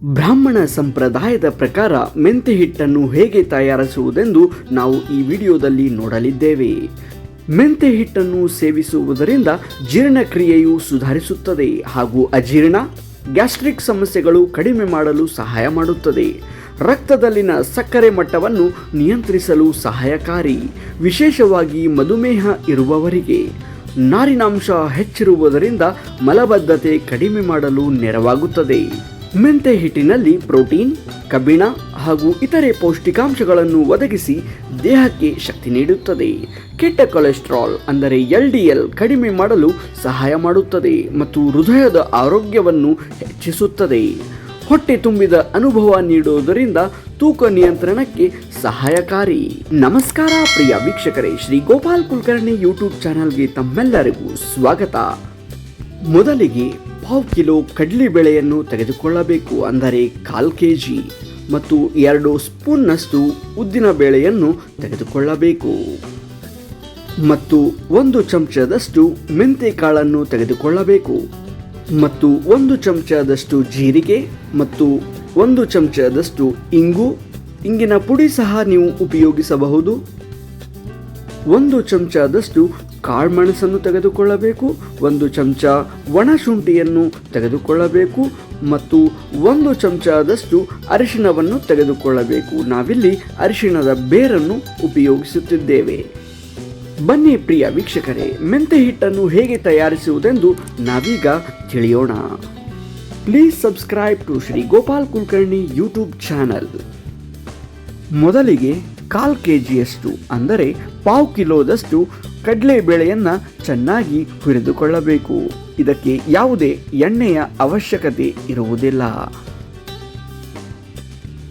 ಬ್ರಾಹ್ಮಣ ಸಂಪ್ರದಾಯದ ಪ್ರಕಾರ ಮೆಂತೆ ಹಿಟ್ಟನ್ನು ಹೇಗೆ ತಯಾರಿಸುವುದೆಂದು ನಾವು ಈ ವಿಡಿಯೋದಲ್ಲಿ ನೋಡಲಿದ್ದೇವೆ. ಮೆಂತೆ ಹಿಟ್ಟನ್ನು ಸೇವಿಸುವುದರಿಂದ ಜೀರ್ಣಕ್ರಿಯೆಯು ಸುಧಾರಿಸುತ್ತದೆ ಹಾಗೂ ಅಜೀರ್ಣ, ಗ್ಯಾಸ್ಟ್ರಿಕ್ ಸಮಸ್ಯೆಗಳು ಕಡಿಮೆ ಮಾಡಲು ಸಹಾಯ ಮಾಡುತ್ತದೆ. ರಕ್ತದಲ್ಲಿನ ಸಕ್ಕರೆ ಮಟ್ಟವನ್ನು ನಿಯಂತ್ರಿಸಲು ಸಹಾಯಕಾರಿ, ವಿಶೇಷವಾಗಿ ಮಧುಮೇಹ ಇರುವವರಿಗೆ. ನಾರಿನಾಂಶ ಹೆಚ್ಚಿರುವುದರಿಂದ ಮಲಬದ್ಧತೆ ಕಡಿಮೆ ಮಾಡಲು ನೆರವಾಗುತ್ತದೆ. ಮೆಂತೆ ಹಿಟ್ಟಿನಲ್ಲಿ ಪ್ರೋಟೀನ್, ಕಬ್ಬಿಣ ಹಾಗೂ ಇತರೆ ಪೌಷ್ಟಿಕಾಂಶಗಳನ್ನು ಒದಗಿಸಿ ದೇಹಕ್ಕೆ ಶಕ್ತಿ ನೀಡುತ್ತದೆ. ಕೆಟ್ಟ ಕೊಲೆಸ್ಟ್ರಾಲ್ ಅಂದರೆ LDL ಕಡಿಮೆ ಮಾಡಲು ಸಹಾಯ ಮಾಡುತ್ತದೆ ಮತ್ತು ಹೃದಯದ ಆರೋಗ್ಯವನ್ನು ಹೆಚ್ಚಿಸುತ್ತದೆ. ಹೊಟ್ಟೆ ತುಂಬಿದ ಅನುಭವ ನೀಡುವುದರಿಂದ ತೂಕ ನಿಯಂತ್ರಣಕ್ಕೆ ಸಹಾಯಕಾರಿ. ನಮಸ್ಕಾರ ಪ್ರಿಯ ವೀಕ್ಷಕರೇ, ಶ್ರೀ ಗೋಪಾಲ್ ಕುಲಕರ್ಣಿ ಯೂಟ್ಯೂಬ್ ಚಾನಲ್ಗೆ ತಮ್ಮೆಲ್ಲರಿಗೂ ಸ್ವಾಗತ. ಮೊದಲಿಗೆ 1/2 ಕಿಲೋ ಕಡಲೆಬೇಳೆಯನ್ನು ತೆಗೆದುಕೊಳ್ಳಬೇಕು, ಅಂದರೆ 1/4 kg, ಮತ್ತು 2 ಸ್ಪೂನ್ನಷ್ಟು ಉದ್ದಿನ ಬೇಳೆಯನ್ನು ತೆಗೆದುಕೊಳ್ಳಬೇಕು ಮತ್ತು 1 ಚಮಚದಷ್ಟು ಮೆಂತೆ ಕಾಳನ್ನು ತೆಗೆದುಕೊಳ್ಳಬೇಕು ಮತ್ತು 1 ಚಮಚದಷ್ಟು ಜೀರಿಗೆ ಮತ್ತು 1 ಚಮಚದಷ್ಟು ಇಂಗಿನ ಪುಡಿ ಸಹ ನೀವು ಉಪಯೋಗಿಸಬಹುದು. 1 ಚಮಚದಷ್ಟು ಕಾಳುಮೆಣಸನ್ನು ತೆಗೆದುಕೊಳ್ಳಬೇಕು, 1 ಚಮಚ ಒಣ ಶುಂಠಿಯನ್ನು ತೆಗೆದುಕೊಳ್ಳಬೇಕು ಮತ್ತು 1 ಚಮಚದಷ್ಟು ಅರಿಶಿಣವನ್ನು ತೆಗೆದುಕೊಳ್ಳಬೇಕು. ನಾವಿಲ್ಲಿ ಅರಿಶಿಣದ ಬೇರನ್ನು ಉಪಯೋಗಿಸುತ್ತಿದ್ದೇವೆ. ಬನ್ನಿ ಪ್ರಿಯ ವೀಕ್ಷಕರೇ, ಮೆಂತೆ ಹಿಟ್ಟನ್ನು ಹೇಗೆ ತಯಾರಿಸುವುದೆಂದು ನಾವೀಗ ತಿಳಿಯೋಣ. Please subscribe to Shri Gopal Kulkarni YouTube channel. ಮೊದಲಿಗೆ 1/4 kgಯಷ್ಟು ಅಂದರೆ 1/2 ಕಿಲೋದಷ್ಟು ಕಡಲೆಬೇಳೆಯನ್ನು ಚೆನ್ನಾಗಿ ಹುರಿದುಕೊಳ್ಳಬೇಕು. ಇದಕ್ಕೆ ಯಾವುದೇ ಎಣ್ಣೆಯ ಅವಶ್ಯಕತೆ ಇರುವುದಿಲ್ಲ.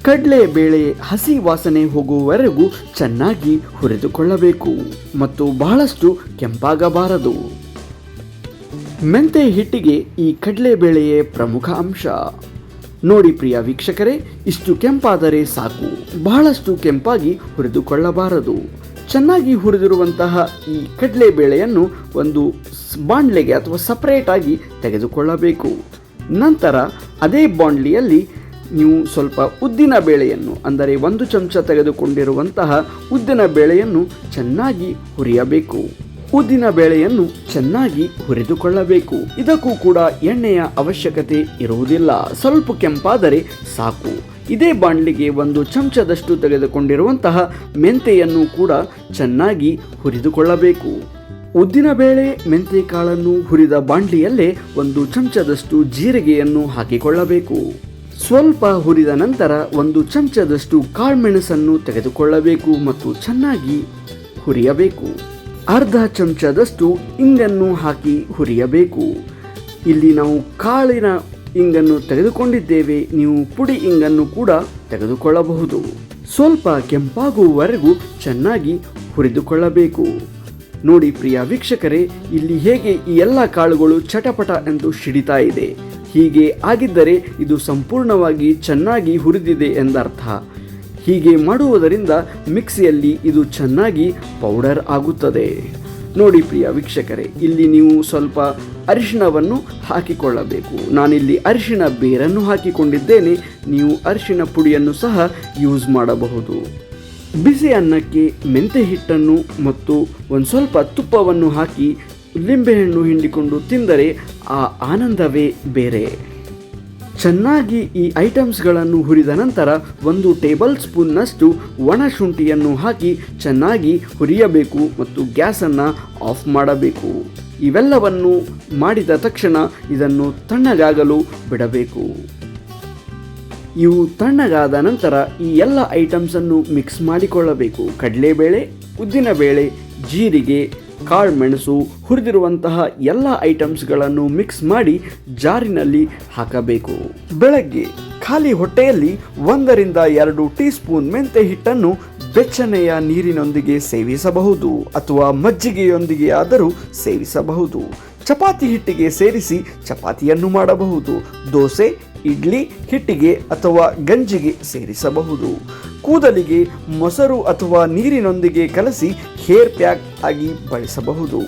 ಕಡಲೆಬೇಳೆ ಹಸಿ ವಾಸನೆ ಹೋಗುವವರೆಗೂ ಚೆನ್ನಾಗಿ ಹುರಿದುಕೊಳ್ಳಬೇಕು ಮತ್ತು ಬಹಳಷ್ಟು ಕೆಂಪಾಗಬಾರದು. ಮೆಂತೆ ಹಿಟ್ಟಿಗೆ ಈ ಕಡಲೆಬೇಳೆಯೇ ಪ್ರಮುಖ ಅಂಶ. ನೋಡಿ ಪ್ರಿಯ ವೀಕ್ಷಕರೇ, ಇಷ್ಟು ಕೆಂಪಾದರೆ ಸಾಕು, ಬಹಳಷ್ಟು ಕೆಂಪಾಗಿ ಹುರಿದುಕೊಳ್ಳಬಾರದು. ಚೆನ್ನಾಗಿ ಹುರಿದಿರುವಂತಹ ಈ ಕಡಲೆಬೇಳೆಯನ್ನು ಒಂದು ಬಾಂಡ್ಲೆಗೆ ಅಥವಾ ಸಪರೇಟ್ ಆಗಿ ತೆಗೆದುಕೊಳ್ಳಬೇಕು. ನಂತರ ಅದೇ ಬಾಂಡ್ಲಿಯಲ್ಲಿ ನೀವು ಸ್ವಲ್ಪ ಉದ್ದಿನ ಬೇಳೆಯನ್ನು, ಅಂದರೆ 1 ಚಮಚ ತೆಗೆದುಕೊಂಡಿರುವಂತಹ ಉದ್ದಿನ ಬೇಳೆಯನ್ನು ಚೆನ್ನಾಗಿ ಹುರಿಯಬೇಕು. ಉದ್ದಿನ ಬೇಳೆಯನ್ನು ಚೆನ್ನಾಗಿ ಹುರಿದುಕೊಳ್ಳಬೇಕು. ಇದಕ್ಕೂ ಕೂಡ ಎಣ್ಣೆಯ ಅವಶ್ಯಕತೆ ಇರುವುದಿಲ್ಲ, ಸ್ವಲ್ಪ ಕೆಂಪಾದರೆ ಸಾಕು. ಇದೇ ಬಾಂಡ್ಲಿಗೆ 1 ಚಮಚದಷ್ಟು ತೆಗೆದುಕೊಂಡಿರುವಂತಹ ಮೆಂತೆಯನ್ನು ಕೂಡ ಚೆನ್ನಾಗಿ ಹುರಿದುಕೊಳ್ಳಬೇಕು. ಉದ್ದಿನ ಬೇಳೆ ಮೆಂತೆ ಕಾಳನ್ನು ಹುರಿದ ಬಾಂಡ್ಲಿಯಲ್ಲೇ 1 ಚಮಚದಷ್ಟು ಜೀರಿಗೆಯನ್ನು ಹಾಕಿಕೊಳ್ಳಬೇಕು. ಸ್ವಲ್ಪ ಹುರಿದ ನಂತರ 1 ಚಮಚದಷ್ಟು ಕಾಳುಮೆಣಸನ್ನು ತೆಗೆದುಕೊಳ್ಳಬೇಕು ಮತ್ತು ಚೆನ್ನಾಗಿ ಹುರಿಯಬೇಕು. ಅರ್ಧ ಚಮಚದಷ್ಟು ಇಂಗನ್ನು ಹಾಕಿ ಹುರಿಯಬೇಕು. ಇಲ್ಲಿ ನಾವು ಕಾಳಿನ ಇಂಗನ್ನು ತೆಗೆದುಕೊಂಡಿದ್ದೇವೆ, ನೀವು ಪುಡಿ ಇಂಗನ್ನು ಕೂಡ ತೆಗೆದುಕೊಳ್ಳಬಹುದು. ಸ್ವಲ್ಪ ಕೆಂಪಾಗುವವರೆಗೂ ಚೆನ್ನಾಗಿ ಹುರಿದುಕೊಳ್ಳಬೇಕು. ನೋಡಿ ಪ್ರಿಯ ವೀಕ್ಷಕರೇ, ಇಲ್ಲಿ ಹೇಗೆ ಈ ಎಲ್ಲ ಕಾಳುಗಳು ಚಟಪಟ ಎಂದು ಸಿಡಿತಾ ಇದೆ. ಹೀಗೆ ಆಗಿದ್ದರೆ ಇದು ಸಂಪೂರ್ಣವಾಗಿ ಚೆನ್ನಾಗಿ ಹುರಿದಿದೆ ಎಂದರ್ಥ. ಹೀಗೆ ಮಾಡುವುದರಿಂದ ಮಿಕ್ಸಿಯಲ್ಲಿ ಇದು ಚೆನ್ನಾಗಿ ಪೌಡರ್ ಆಗುತ್ತದೆ. ನೋಡಿ ಪ್ರಿಯ ವೀಕ್ಷಕರೇ, ಇಲ್ಲಿ ನೀವು ಸ್ವಲ್ಪ ಅರಿಶಿಣವನ್ನು ಹಾಕಿಕೊಳ್ಳಬೇಕು. ನಾನಿಲ್ಲಿ ಅರಿಶಿಣ ಬೇರನ್ನು ಹಾಕಿಕೊಂಡಿದ್ದೇನೆ, ನೀವು ಅರಿಶಿಣ ಪುಡಿಯನ್ನು ಸಹ ಯೂಸ್ ಮಾಡಬಹುದು. ಬಿಸಿ ಅನ್ನಕ್ಕೆ ಮೆಂತೆ ಹಿಟ್ಟನ್ನು ಮತ್ತು ಒಂದು ಸ್ವಲ್ಪ ತುಪ್ಪವನ್ನು ಹಾಕಿ ಲಿಂಬೆಹಣ್ಣು ಹಿಂಡಿಕೊಂಡು ತಿಂದರೆ ಆ ಆನಂದವೇ ಬೇರೆ. ಚೆನ್ನಾಗಿ ಈ ಐಟಮ್ಸ್ಗಳನ್ನು ಹುರಿದ ನಂತರ 1 ಟೇಬಲ್ ಸ್ಪೂನ್ನಷ್ಟು ಒಣ ಶುಂಠಿಯನ್ನು ಹಾಕಿ ಚೆನ್ನಾಗಿ ಹುರಿಯಬೇಕು ಮತ್ತು ಗ್ಯಾಸನ್ನು ಆಫ್ ಮಾಡಬೇಕು. ಇವೆಲ್ಲವನ್ನು ಮಾಡಿದ ತಕ್ಷಣ ಇದನ್ನು ತಣ್ಣಗಾಗಲು ಬಿಡಬೇಕು. ಇವು ತಣ್ಣಗಾದ ನಂತರ ಈ ಎಲ್ಲ ಐಟಮ್ಸನ್ನು ಮಿಕ್ಸ್ ಮಾಡಿಕೊಳ್ಳಬೇಕು. ಕಡಲೆಬೇಳೆ, ಉದ್ದಿನಬೇಳೆ, ಜೀರಿಗೆ, ಕಾಳುಮೆಣಸು, ಹುರಿದಿರುವಂತಹ ಎಲ್ಲ ಐಟಮ್ಸ್ಗಳನ್ನು ಮಿಕ್ಸ್ ಮಾಡಿ ಜಾರಿನಲ್ಲಿ ಹಾಕಬೇಕು. ಬೆಳಗ್ಗೆ ಖಾಲಿ ಹೊಟ್ಟೆಯಲ್ಲಿ 1 ರಿಂದ 2 ಟೀ ಸ್ಪೂನ್ ಮೆಂತೆ ಹಿಟ್ಟನ್ನು ಬೆಚ್ಚನೆಯ ನೀರಿನೊಂದಿಗೆ ಸೇವಿಸಬಹುದು ಅಥವಾ ಮಜ್ಜಿಗೆಯೊಂದಿಗೆ ಆದರೂ ಸೇವಿಸಬಹುದು. ಚಪಾತಿ ಹಿಟ್ಟಿಗೆ ಸೇರಿಸಿ ಚಪಾತಿಯನ್ನು ಮಾಡಬಹುದು. ದೋಸೆ, ಇಡ್ಲಿ ಹಿಟ್ಟಿಗೆ ಅಥವಾ ಗಂಜಿಗೆ ಸೇರಿಸಬಹುದು. ಕೂದಲಿಗೆ ಮೊಸರು ಅಥವಾ ನೀರಿನೊಂದಿಗೆ ಕಲಸಿ ಹೇರ್ ಪ್ಯಾಕ್ ಆಗಿ ಬಳಸಬಹುದು.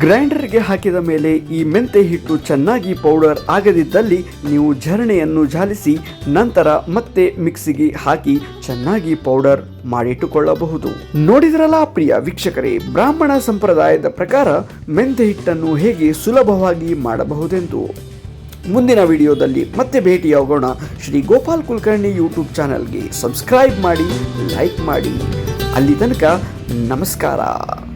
ಗ್ರೈಂಡರ್ಗೆ ಹಾಕಿದ ಮೇಲೆ ಈ ಮೆಂತೆ ಹಿಟ್ಟು ಚೆನ್ನಾಗಿ ಪೌಡರ್ ಆಗದಿದ್ದಲ್ಲಿ ನೀವು ಝರಣೆಯನ್ನು ಜಾಲಿಸಿ ನಂತರ ಮತ್ತೆ ಮಿಕ್ಸಿಗೆ ಹಾಕಿ ಚೆನ್ನಾಗಿ ಪೌಡರ್ ಮಾಡಿಟ್ಟುಕೊಳ್ಳಬಹುದು. ನೋಡಿದ್ರಲ್ಲ ಪ್ರಿಯ ವೀಕ್ಷಕರೇ, ಬ್ರಾಹ್ಮಣ ಸಂಪ್ರದಾಯದ ಪ್ರಕಾರ ಮೆಂತೆ ಹಿಟ್ಟನ್ನು ಹೇಗೆ ಸುಲಭವಾಗಿ ಮಾಡಬಹುದೆಂದು. ಮುಂದಿನ ವಿಡಿಯೋದಲ್ಲಿ ಮತ್ತೆ ಭೇಟಿಯಾಗೋಣ. ಶ್ರೀ ಗೋಪಾಲ್ ಕುಲಕರ್ಣಿ ಯೂಟ್ಯೂಬ್ ಚಾನಲ್ಗೆ ಸಬ್ಸ್ಕ್ರೈಬ್ ಮಾಡಿ, ಲೈಕ್ ಮಾಡಿ. ಅಲ್ಲಿ ತನಕ ನಮಸ್ಕಾರ.